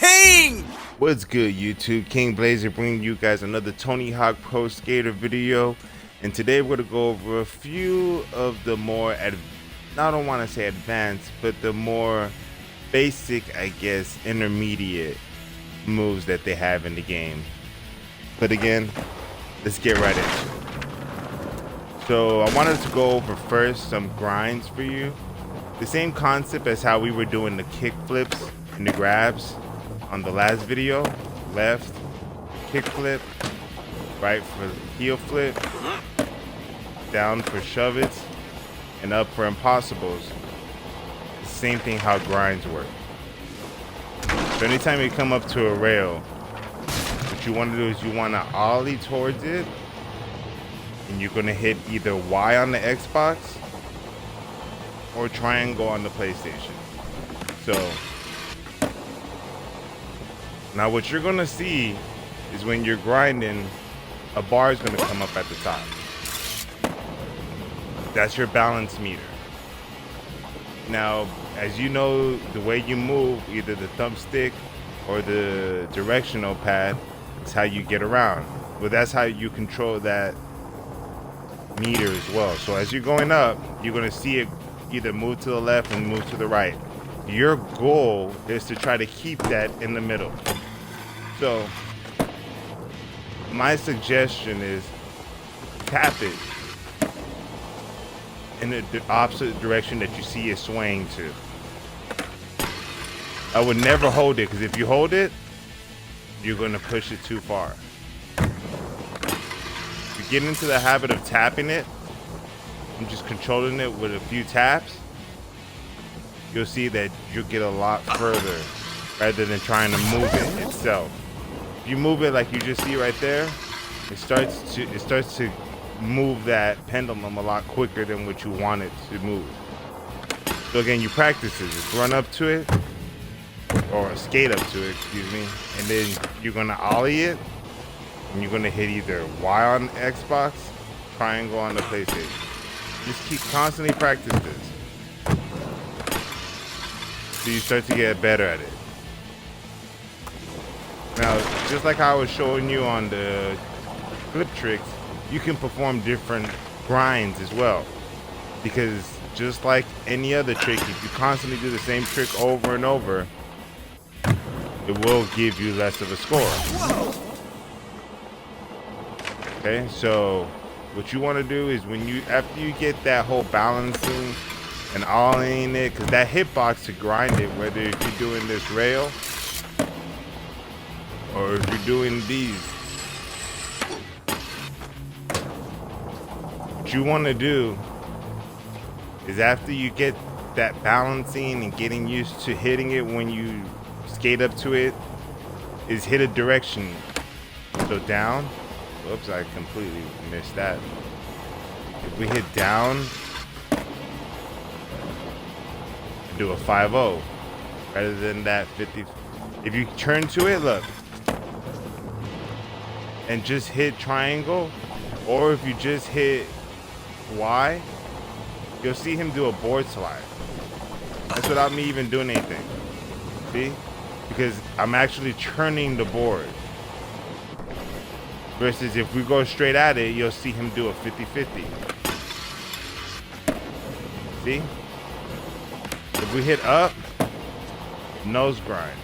king! What's good, YouTube? King Blazer bringing you guys another Tony Hawk Pro Skater video, and today we're going to go over a few of the more I don't want to say advanced, but the more basic, I guess, intermediate moves that they have in the game. But again, let's get right into it. So I wanted to go over first some grinds for you. The same concept as how we were doing the kick flips and the grabs on the last video. Left kick flip, right for heel flip, down for shove it, and up for impossibles. The same thing how grinds work. So anytime you come up to a rail, what you want to do is you want to ollie towards it, and you're going to hit either Y on the Xbox or triangle on the PlayStation. So now what you're gonna see is when you're grinding, a bar is gonna come up at the top. That's your balance meter. Now, as you know, the way you move, either the thumbstick or the directional pad, is how you get around. Well, that's how you control that meter as well. So as you're going up, you're gonna see it either move to the left and move to the right. Your goal is to try to keep that in the middle. So my suggestion is tap it in the opposite direction that you see it swaying to. I would never hold it, because if you hold it, you're going to push it too far. If you get into the habit of tapping it, I'm just controlling it with a few taps, you'll see that you'll get a lot further rather than trying to move it itself. If you move it like you just see right there, it starts to move that pendulum a lot quicker than what you want it to move. So again, you practice it. Just run up to it, or skate up to it, excuse me, and then you're gonna ollie it, and you're gonna hit either Y on Xbox, triangle on the PlayStation. Just keep constantly practice this, so you start to get better at it. Now, just like I was showing you on the flip tricks, you can perform different grinds as well. Because just like any other trick, if you constantly do the same trick over and over, it will give you less of a score. Okay, so what you want to do is after you get that whole balancing and ollieing it, because that hitbox to grind it, whether if you're doing this rail or if you're doing these, what you want to do is after you get that balancing and getting used to hitting it when you skate up to it, is hit a direction. So down, whoops, I completely missed that. If we hit down, do a 5-0 rather than that 50. If you turn to it, look, and just hit triangle, or if you just hit Y, you'll see him do a board slide. That's without me even doing anything. See? Because I'm actually turning the board. Versus if we go straight at it, you'll see him do a 50-50. See? If we hit up, nose grind.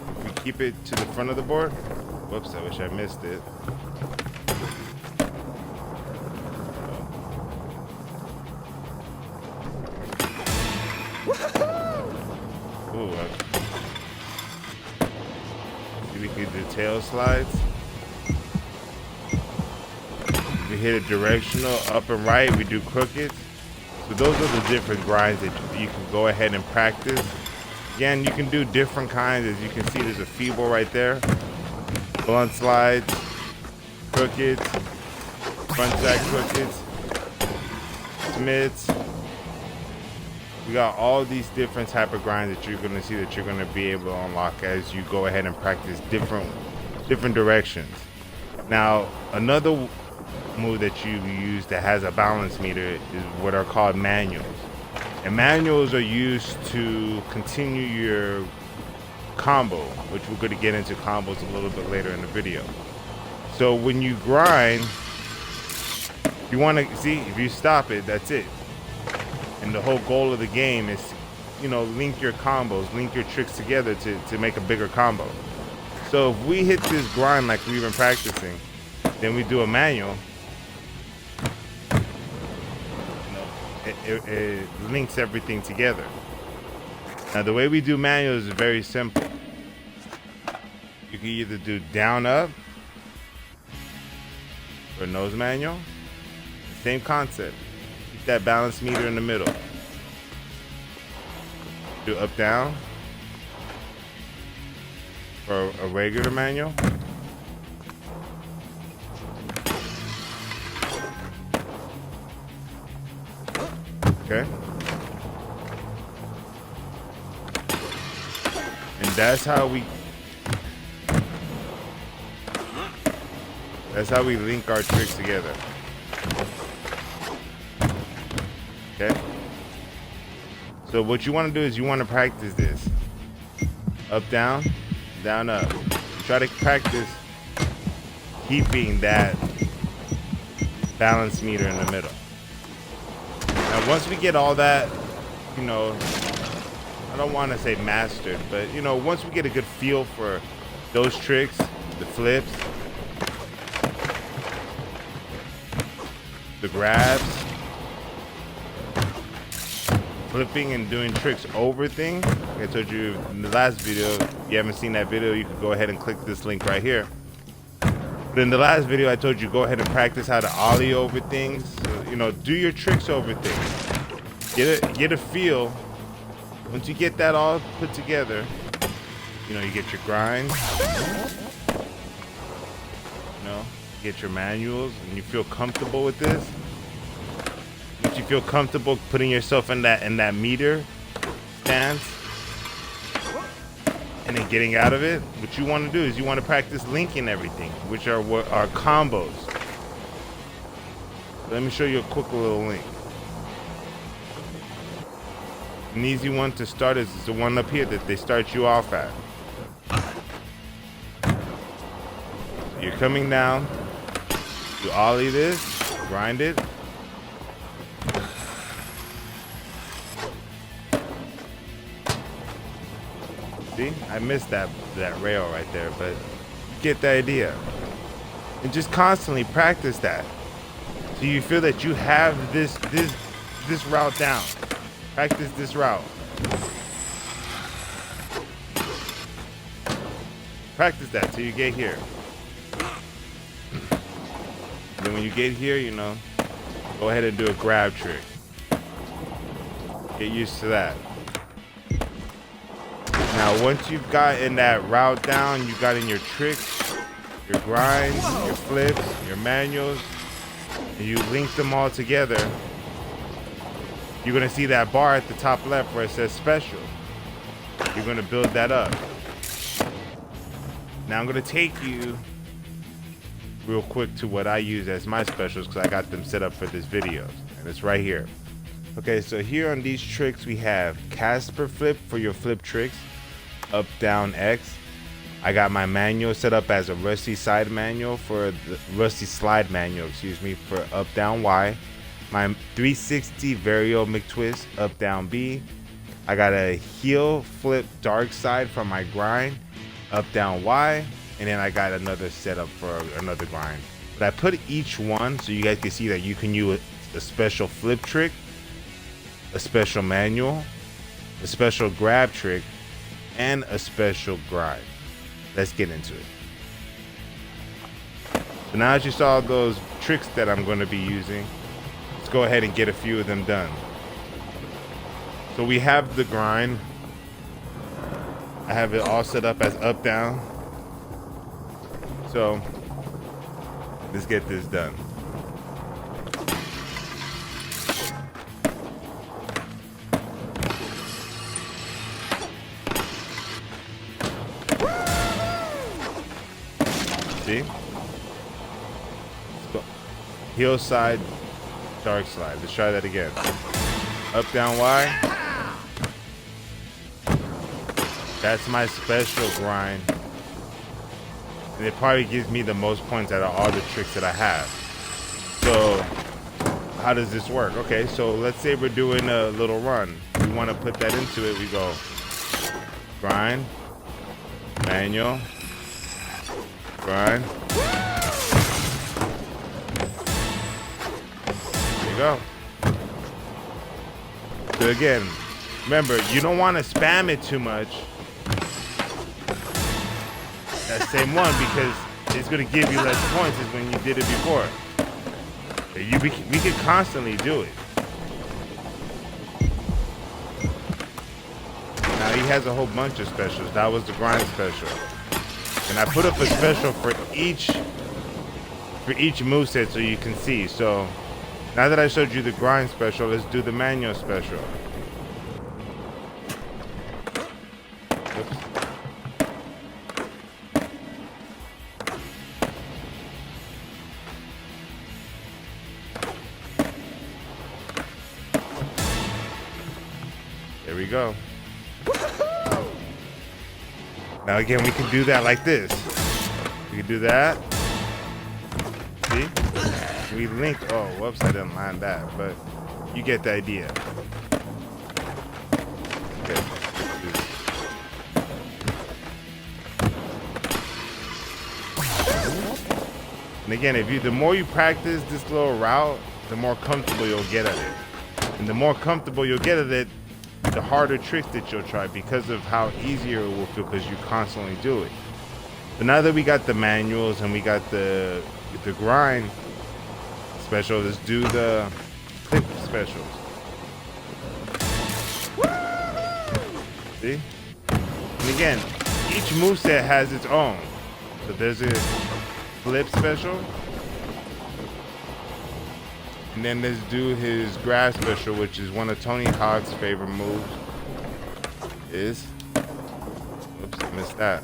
If we keep it to the front of the board, whoops, I wish I missed it. Ooh, we can do tail slides. If we hit a directional up and right, we do crooked. So those are the different grinds that you can go ahead and practice. Again, you can do different kinds. As you can see, there's a feeble right there. Blunt slides, crookeds, front side crookeds, Smiths. We got all these different type of grinds that you're going to see that you're going to be able to unlock as you go ahead and practice different directions. Now, another move that you use that has a balance meter is what are called manuals. And manuals are used to continue your combo, which we're going to get into combos a little bit later in the video. So when you grind, you want to see, if you stop it, that's it. And the whole goal of the game is, you know, link your combos, link your tricks together to make a bigger combo. So if we hit this grind like we've been practicing, then we do a manual, it links everything together. Now the way we do manuals is very simple. You can either do down up or nose manual. Same concept. Keep that balance meter in the middle. Do up down for a regular manual. Okay. And that's how we link our tricks together. Okay. So what you want to do is you want to practice this. Up, down, down, up. Try to practice keeping that balance meter in the middle. Now, once we get all that, you know, I don't want to say mastered, but, you know, once we get a good feel for those tricks, the flips, the grabs, flipping and doing tricks over things. Like I told you in the last video, if you haven't seen that video, you can go ahead and click this link right here. But in the last video, I told you go ahead and practice how to ollie over things. So, you know, do your tricks over things. Get a feel. Once you get that all put together, you know, you get your grinds, you know, get your manuals, and you feel comfortable with this. Once you feel comfortable putting yourself in that meter stance and then getting out of it, what you want to do is you want to practice linking everything, which are what are combos. Let me show you a quick little link. An easy one to start is the one up here that they start you off at. You're coming down, you ollie this, grind it. See, I missed that rail right there, but get the idea. And just constantly practice that. So you feel that you have this route down. Practice this route. Practice that till you get here. Then when you get here, you know, go ahead and do a grab trick. Get used to that. Now, once you've gotten that route down, you got in your tricks, your grinds, your flips, your manuals, and you link them all together, you're gonna see that bar at the top left where it says special. You're gonna build that up. Now I'm gonna take you real quick to what I use as my specials because I got them set up for this video, and it's right here. Okay, so here on these tricks we have Casper flip for your flip tricks, up, down, X. I got my manual set up as a rusty side manual for the rusty slide manual, excuse me, for up, down, Y. My 360 Vario McTwist, up, down, B. I got a heel flip dark side for my grind, up, down, Y. And then I got another setup for another grind. But I put each one so you guys can see that you can use a special flip trick, a special manual, a special grab trick, and a special grind. Let's get into it. So now that you saw those tricks that I'm going to be using, let's go ahead and get a few of them done. So we have the grind. I have it all set up as up, down. So let's get this done. See? Let's go. Heel side, dark slide. Let's try that again. Up, down, Y. That's my special grind. And it probably gives me the most points out of all the tricks that I have. So how does this work? Okay, so let's say we're doing a little run. We want to put that into it. We go grind, manual, grind. There you go. So again, remember, you don't want to spam it too much. That same one, because it's going to give you less points as when you did it before. We can constantly do it. Now he has a whole bunch of specials. That was the grind special, and I put up a special for each moveset so you can see. So now that I showed you the grind special, let's do the manual special. Oops. There we go. Now again, we can do that like this. We can do that. See? We link. Oh, whoops, I didn't line that, but you get the idea. Okay. And again, the more you practice this little route, the more comfortable you'll get at it. And the more comfortable you'll get at it, the harder tricks that you'll try, because of how easier it will feel because you constantly do it. But now that we got the manuals and we got the grind special, let's do the clip specials. See? And again, each moveset has its own. So there's a flip special. And then let's do his grab special, which is one of Tony Hawk's favorite moves. Oops, I missed that.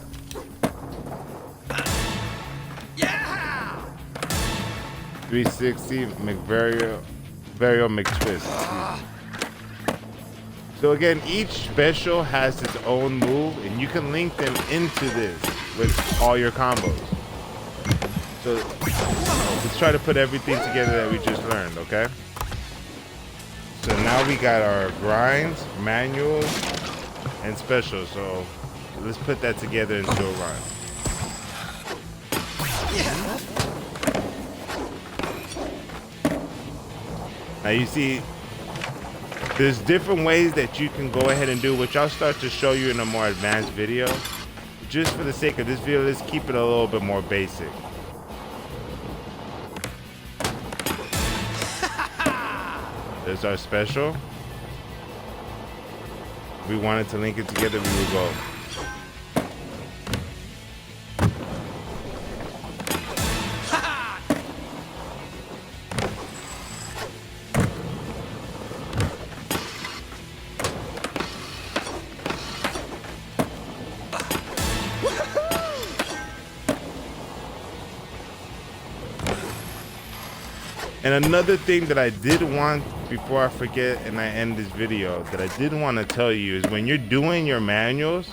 Yeah! 360 McVarial McTwist. So again, each special has its own move, and you can link them into this with all your combos. So let's try to put everything together that we just learned, okay? So now we got our grinds, manuals, and specials. So let's put that together into a run. Now you see, there's different ways that you can go ahead and do, which I'll start to show you in a more advanced video. Just for the sake of this video, let's keep it a little bit more basic. There's our special. If we wanted to link it together, we would go. And another thing that I did want, before I forget and I end this video, that I did want to tell you is when you're doing your manuals,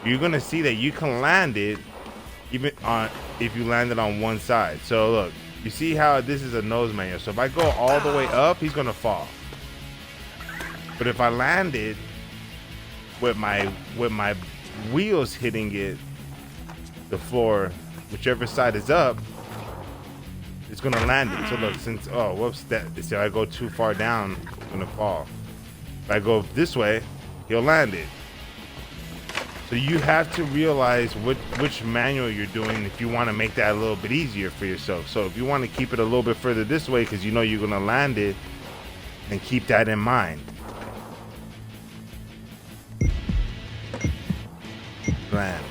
you're going to see that you can land it even on, if you land it on one side. So look, you see how this is a nose manual. So if I go all the way up, he's going to fall. But if I land it with my wheels hitting it, the floor, whichever side is up, it's gonna land it. So look, since, oh whoops, see, I go too far down, it's gonna fall. If I go this way, he'll land it. So you have to realize which manual you're doing if you want to make that a little bit easier for yourself. So if you want to keep it a little bit further this way because you know you're gonna land it, then keep that in mind. Land.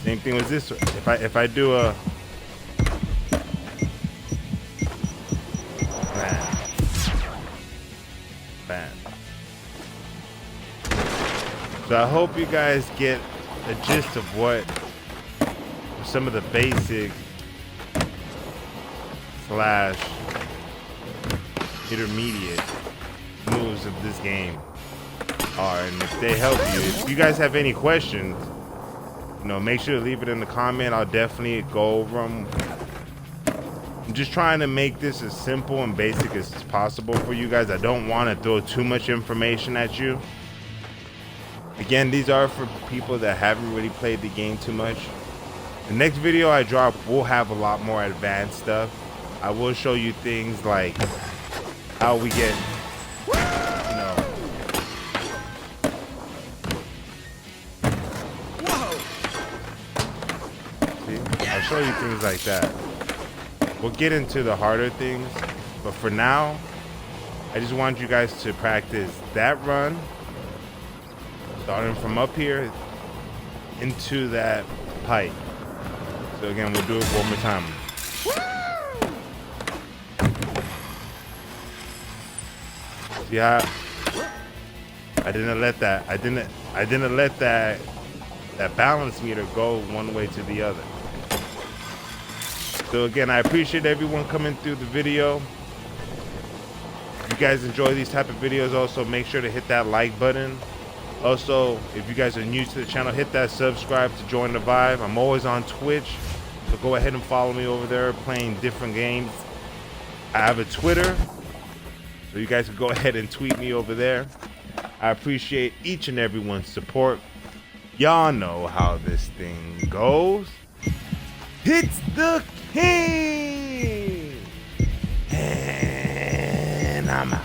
Same thing with this one. If I do a bam. So I hope you guys get a gist of what some of the basic / intermediate moves rules of this game are, and if they help you. If you guys have any questions, you know, make sure to leave it in the comment. I'll definitely go over them. I'm just trying to make this as simple and basic as possible for you guys. I don't want to throw too much information at you. Again, these are for people that haven't really played the game too much. The next video I drop will have a lot more advanced stuff. I will show you things like how we get, you know, see? I'll show you things like that. We'll get into the harder things, but for now, I just want you guys to practice that run, starting from up here into that pipe. So again, we'll do it one more time. See how I didn't let that balance meter go one way to the other. So again, I appreciate everyone coming through the video. If you guys enjoy these type of videos, also make sure to hit that like button. Also, if you guys are new to the channel, hit that subscribe to join the vibe. I'm always on Twitch, so go ahead and follow me over there playing different games. I have a Twitter, so you guys can go ahead and tweet me over there. I appreciate each and everyone's support. Y'all know how this thing goes. It's the king, and I'm out.